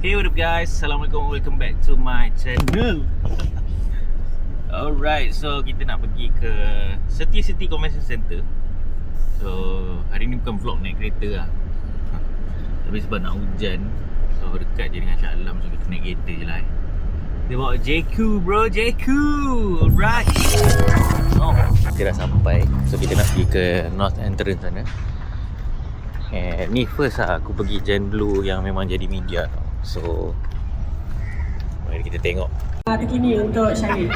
Hey, what up guys? Assalamualaikum, welcome back to my channel. Alright, so kita nak pergi ke Setia City Convention Center. So, hari ni bukan vlog naik kereta lah. Tapi sebab nak hujan, so dekat je dengan Shah Alam, so kita naik kereta je lah. Dia bawa JQ bro, JQ. Alright. Oh, kita dah sampai. So kita nak pergi ke North Entrance sana. Ni first lah aku pergi Gen Blue yang memang jadi media. So, mari kita tengok. Bikini untuk Syahid.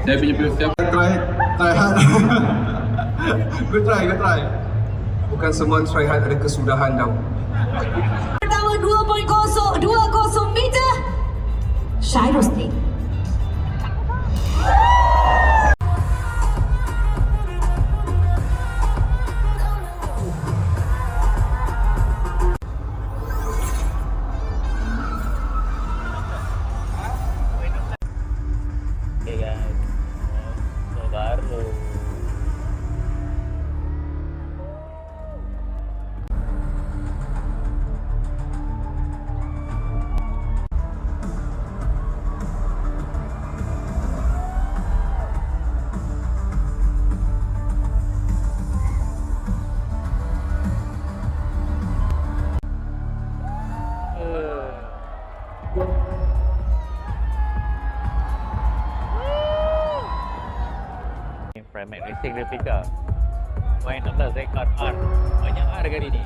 Saya punya persiapan Try hard. Good try. Bukan semua try hard ada kesudahan tau. Pertama 2.20 meter. Syahid Rusdi. Okay guys, so baru Primac Racing replika main atas ZR. Banyak R kali ni.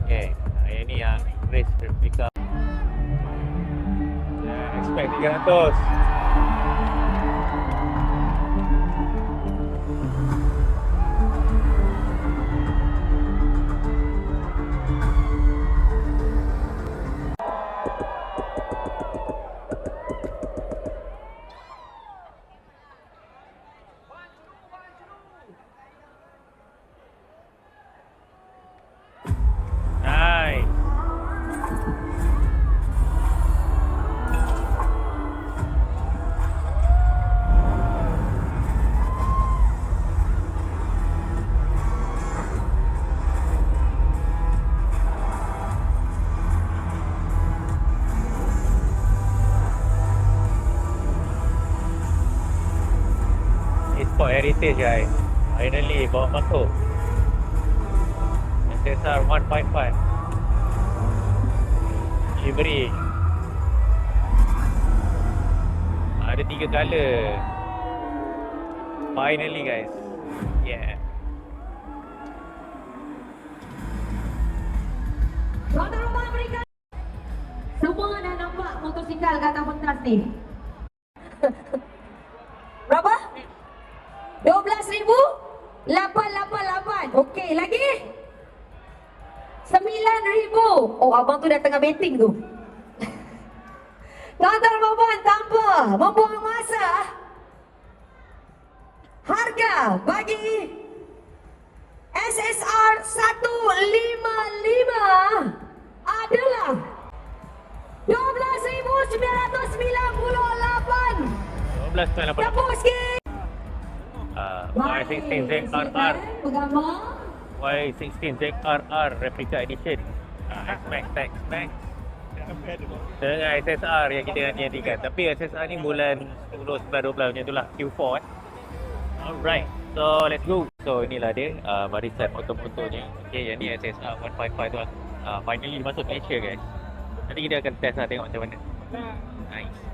Okay, yang ni yang race replika. Expect 300. Sport Heritage guys, finally bawa masuk SSR 155 livery. Ada 3 color finally guys. Yeah. Tuan-tuan rumah berikan. Semua dah nampak motosikal kat atas pentas ni. Berapa? 12,888. Okey, lagi? 9,000. Oh, abang tu dah tengah betting tu. Tuan-tuan puan tanpa membuang masa, harga bagi SSR 155 adalah 12,998. 12.98 Tepuk sikit. Y16 ZRR Bergambar. Y16 ZRR Replica Edition. Max dengan SSR yang kita nantikan. Tapi SSR ni bulan 10, 11, 12 macam tu lah, Q4 Alright, so let's go. So inilah dia barisan motor-motornya. Okay, yang ni SSR 155 tu finally masuk Malaysia guys. Nanti kita akan test lah, tengok macam mana. Nice.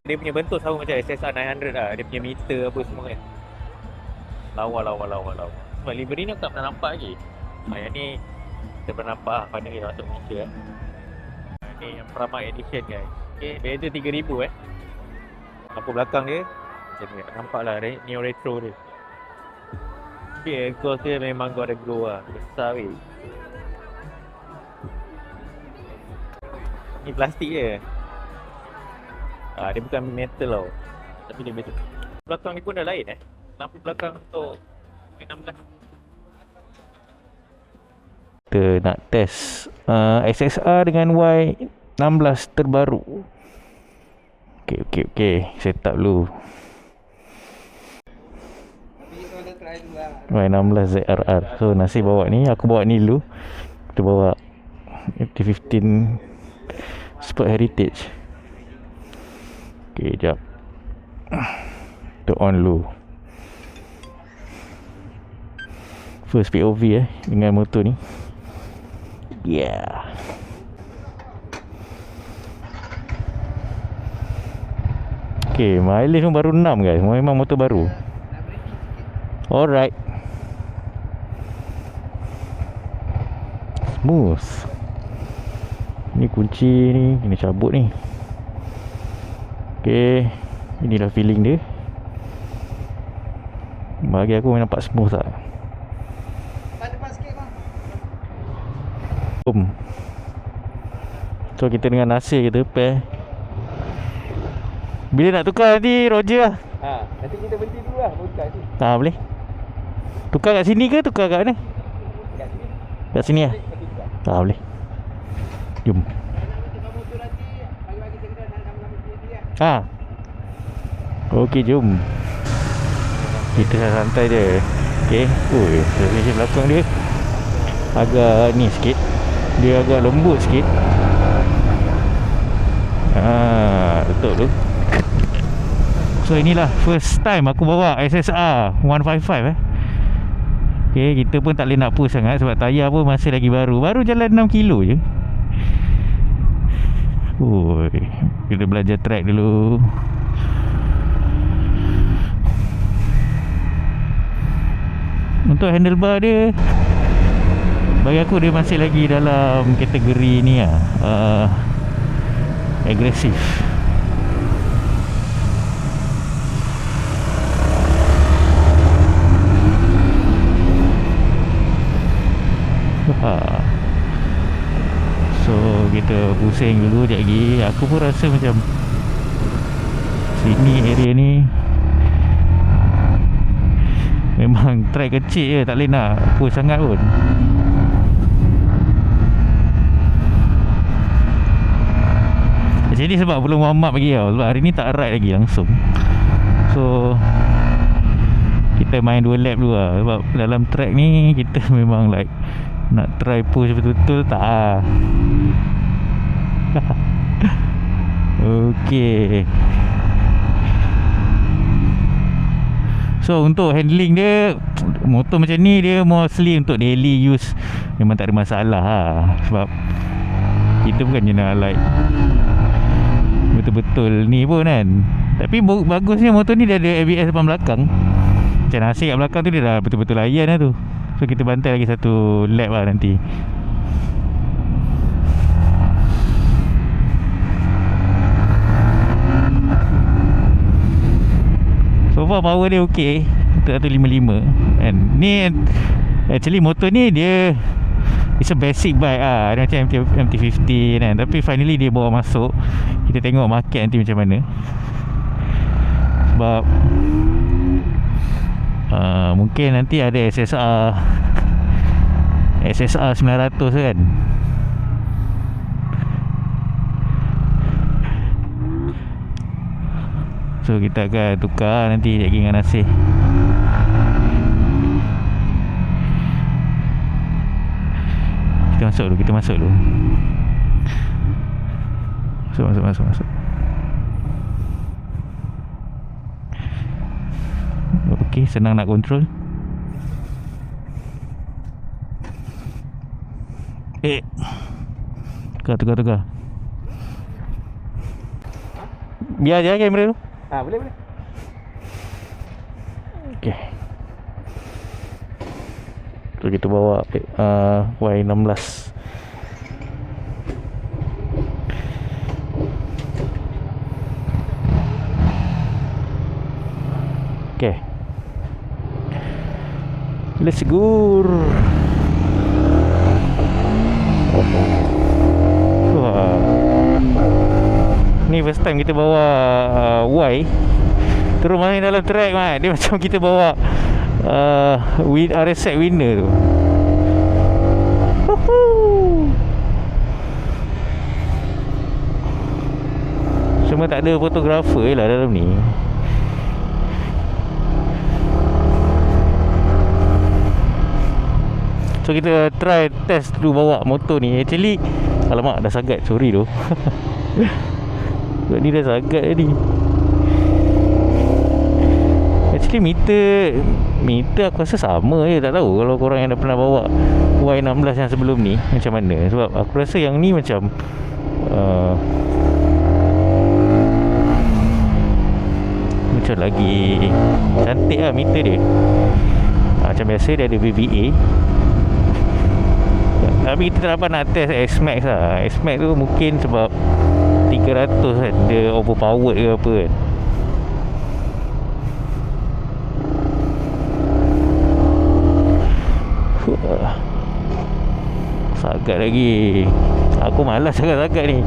Dia punya bentuk sama macam SSR 900 lah. Dia punya meter apa semua kan. Lawa. Sebab livery ni aku tak pernah nampak lagi. Yang ni kita pernah nampak lah, finally masuk Malaysia kan. Ni yang Pramac Edition guys. Okay, beza 3,000 lampu belakang dia macam ni, nampak lah neo retro dia. Okay, exhaust dia memang got a glow lah. Besar weh. Ni plastik je. Dia bukan metal tau, tapi dia metal. Belakang ni pun dah lain lampu belakang untuk 16. Kita nak test SSR dengan Y16 terbaru. Okay, set up dulu. Tapi kita try dulu lah. Y16 ZRR. So Nasir bawa ni, aku bawa ni dulu. Kita bawa MT-15 Sport Heritage. Okay, jap. Kita on dulu. First POV dengan motor ni. Yeah. Okay, mileage pun baru 6 guys. Memang motor baru. Alright. Smooth. Ni kunci ni kena cabut ni. Okay, inilah feeling dia. Bagi aku nampak smooth tak? So kita dengan Nasir kita pair. Bila nak tukar nanti Roger lah. Nanti kita berhenti dulu lah. Tukar sini. Tak boleh. Tukar kat sini ke tukar kat mana? Kat sini lah. Tak boleh. Jom. Okey, jom. Kita santai je. Okey. Oi, suspension belakang dia agak ni sikit. Dia agak lembut sikit. Betul tu. So inilah first time aku bawa SSR 155 Okay, kita pun tak boleh nak push sangat sebab tayar pun masih lagi baru. Baru jalan 6 kilo je. Oi, kita belajar track dulu. Untuk handlebar dia, bagi aku dia masih lagi dalam kategori ni lah, agresif. So kita pusing dulu sekejap lagi. Aku pun rasa macam sini area ni memang track kecil je, tak boleh nak push sangat pun. Jadi sebab belum warm up lagi tau. Sebab hari ni tak ride lagi langsung. So kita main 2 lap dulu lah. Sebab dalam track ni kita memang like nak try push betul-betul tak lah. Okay. So untuk handling dia, motor macam ni dia mostly untuk daily use memang tak ada masalah lah. Sebab kita bukan je nak like betul-betul ni pun kan. Tapi bagusnya motor ni dia ada ABS depan belakang. Macam Nasir kat belakang tu dia dah betul-betul layan lah tu. So kita bantai lagi 1 lap lah nanti. So far power dia ok untuk 155 kan. Ni actually motor ni dia it's a basic bike lah. Dia macam MT-50 kan. Tapi finally dia bawa masuk. Kita tengok market nanti macam mana. Sebab mungkin nanti ada SSR 900 kan. So kita akan tukar nanti lagi dengan Nasir. Kita masuk dulu. Masuk. Okey, senang nak kontrol. Tukar. Biar je kamera tu. Boleh. Okey. So kita bawa Y16. Okay. Let's go. Wah. Ni first time kita bawa Y terus main dalam track mat. Dia macam kita bawa RSX winner tu. Cuma tak ada fotografer lah dalam ni. So kita try test dulu bawa motor ni. Actually alamak dah sagat, sorry tu. Ni dah sagat tadi. Actually meter aku rasa sama je. Tak tahu kalau korang yang dah pernah bawa Y16 yang sebelum ni macam mana. Sebab aku rasa yang ni macam macam lagi cantik lah meter dia. Macam biasa dia ada VVA. Tapi kita tak dapat nak test S-Max lah. S-Max tu mungkin sebab 300 kan, dia overpowered ke apa kan. Sagat lagi. Aku malas sangat-sangat ni.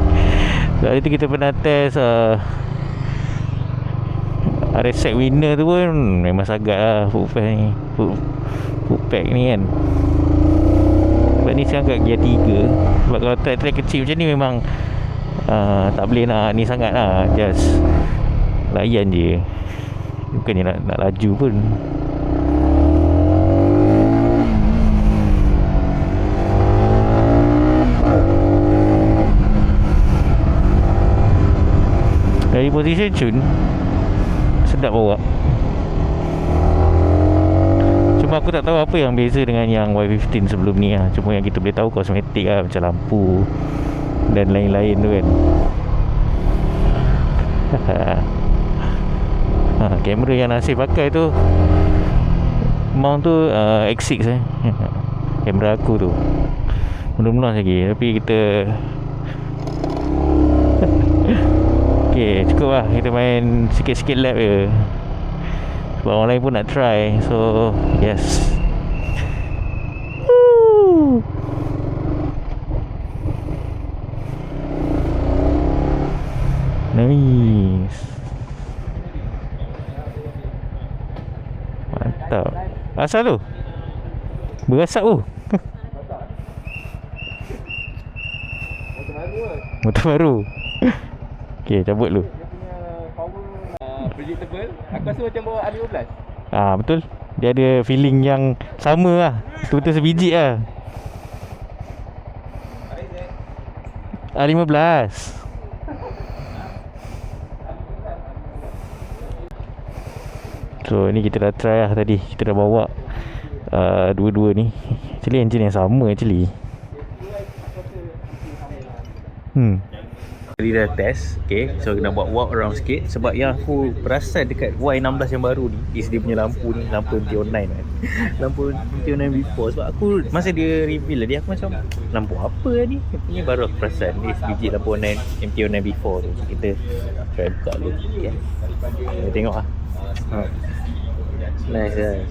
Hari tu kita pernah test RSX Winner tu pun memang sagat lah footpack ni. Footpack ni kan. Sebab ni sekarang kat gear 3. Sebab kalau track kecil macam ni memang tak boleh nak ni sangat lah. Just layan je. Bukannya nak laju pun. Dari position cun sedap bawa. Cuma aku tak tahu apa yang beza dengan yang Y15 sebelum ni lah. Cuma yang kita boleh tahu kosmetik lah, macam lampu dan lain-lain tu kan. Kamera yang Nasif pakai tu mount tu X6 kamera aku tu belum launch lagi. Tapi kita okay, cukup lah. Kita main sikit-sikit lap je. Sebab orang lain pun nak try. So, yes. Woo! Nice. Mantap. Asal tu? Berasap tu? Motor baru. Okay, cabut dulu. Dia punya power predictable. Aku rasa macam bawa R15. Betul. Dia ada feeling yang sama lah. Betul-betul sebiji lah. R15. So ni kita dah try lah tadi. Kita dah bawa dua-dua ni. Actually engine yang sama actually. Tadi dah test. Okay, so kena buat walk around sikit. Sebab yang aku perasan dekat Y16 yang baru ni is dia punya lampu ni, lampu MT-09 kan. Lampu MT-09 before. Sebab aku masa dia reveal tadi aku macam lampu apa ni? Ni baru aku perasan ni sebiji lampu MT-09 before tu. So kita try buka dulu. Okay, kita tengok lah. Nice guys.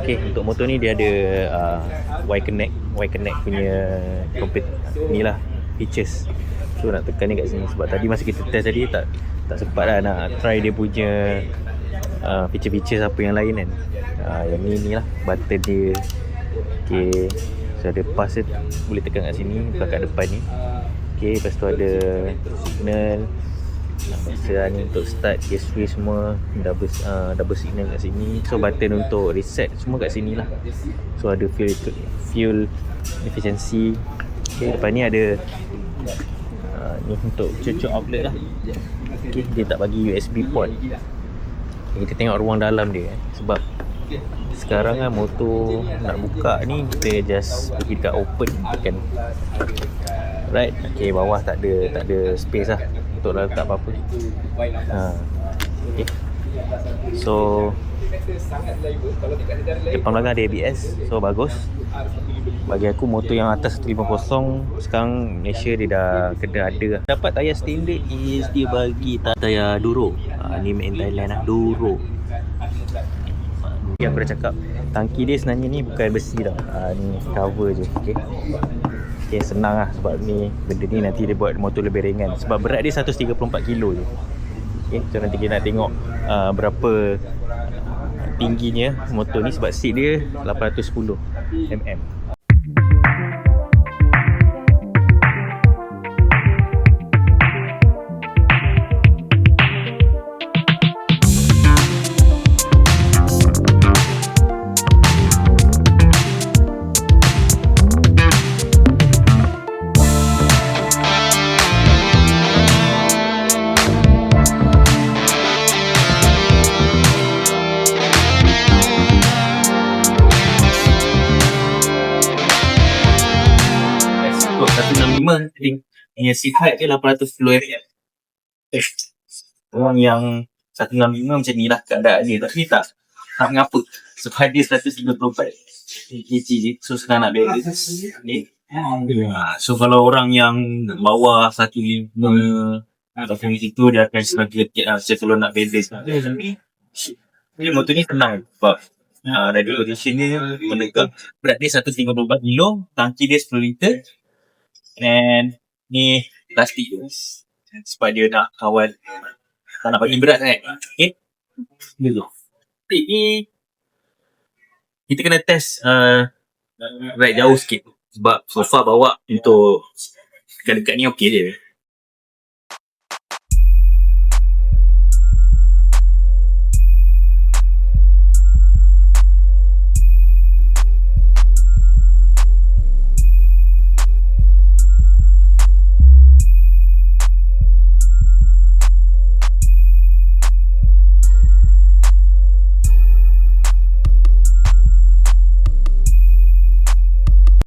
Okay, untuk motor ni dia ada Y-Connect punya ni lah features. So nak tekan ni kat sini. Sebab tadi masa kita test tadi tak sempat lah nak try dia punya feature-feature apa yang lain kan. Yang ni lah button dia. Okay, so ada pass dia boleh tekan kat sini, bukan kat depan ni. Okay, lepas tu ada signal. Masa ni untuk start, gear switch semua, double signal kat sini. So button untuk reset semua kat sini lah. So ada fuel efficiency. Okay, depan ni ada ni untuk cucuk outlet lah. Okay, dia tak bagi USB port. Kita tengok ruang dalam dia sebab sekarang kan motor nak buka ni kita just pergi dekat open tekan right. Okay, bawah tak ada space lah untuk letak apa-apa. Okay, so depan belakang ada ABS, so bagus. Bagi aku motor yang atas 150 sekarang Malaysia dia dah kena ada lah. Dapat tayar standard is dia bagi tayar Duro. Ni made in Thailand lah, Duro. Yang aku dah cakap, tangki dia sebenarnya ni bukan besi tau. Ni cover je. Okay, senang lah sebab ni benda ni nanti dia buat motor lebih ringan. Sebab berat dia 134 kilo je. Okay, so nanti kita nak tengok berapa tingginya motor ni sebab seat dia 810 mm. 165 punya seat height dia 810 mm. Orang yang 165 macam ni lah keadaan dia, tapi tak mengapa sebab dia 134 kg je, so senang nak balance ni. So kalau orang yang bawah 15 ataupun itu dia akan struggle sikit lah macam kalau nak balance lah. Tapi motor ni tenang sebab radio position dia menegak. Berat dia 154 kilo, tangki dia 10 liter, and ni plastik tu sebab dia nak kawal, tak nak bagi berat kan. Okay, ni tu ni kita kena test ride jauh sikit sebab so far bawa untuk dekat-dekat ni okey je.